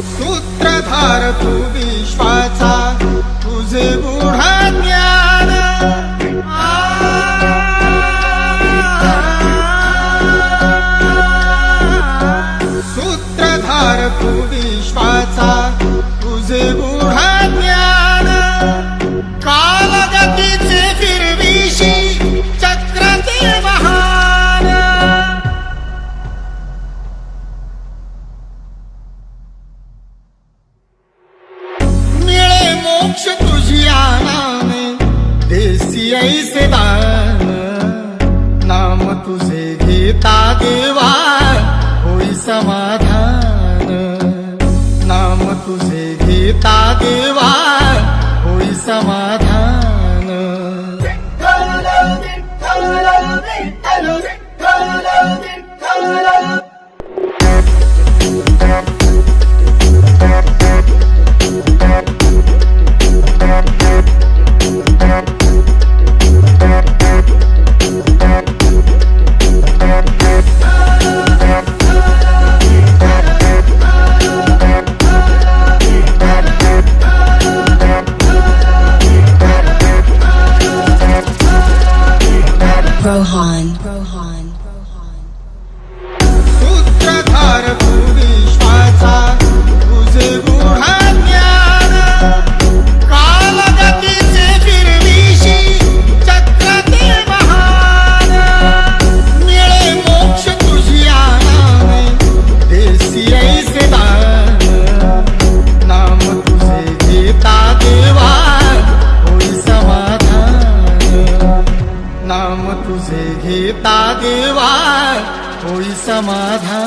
सूत्रधार तू विश्वाचा, तुझे गूढ ज्ञान सूत्रधार तू विश्वाचा, तुझे गूढ ज्ञान कालगतीचे फिरविशी चक्र ते महान। मिळे मोक्ष तुझिया नामे, देसी ऐसे दान। नाम तुझे घेता देवा होई समाधान। नाम तुझे घेता देवा होई समाधान। Rohan. सूत्रधार तू विश्वाचा, तुझे गूढ ज्ञान कालगतीचे फिरविशी चक्र ते महान। मिळे मोक्ष तुझिया नामे, देसी ऐसे दान। नाम तुझे घेता देवा होई समाधान। नाम तुझे घेता देवा होई समाधान।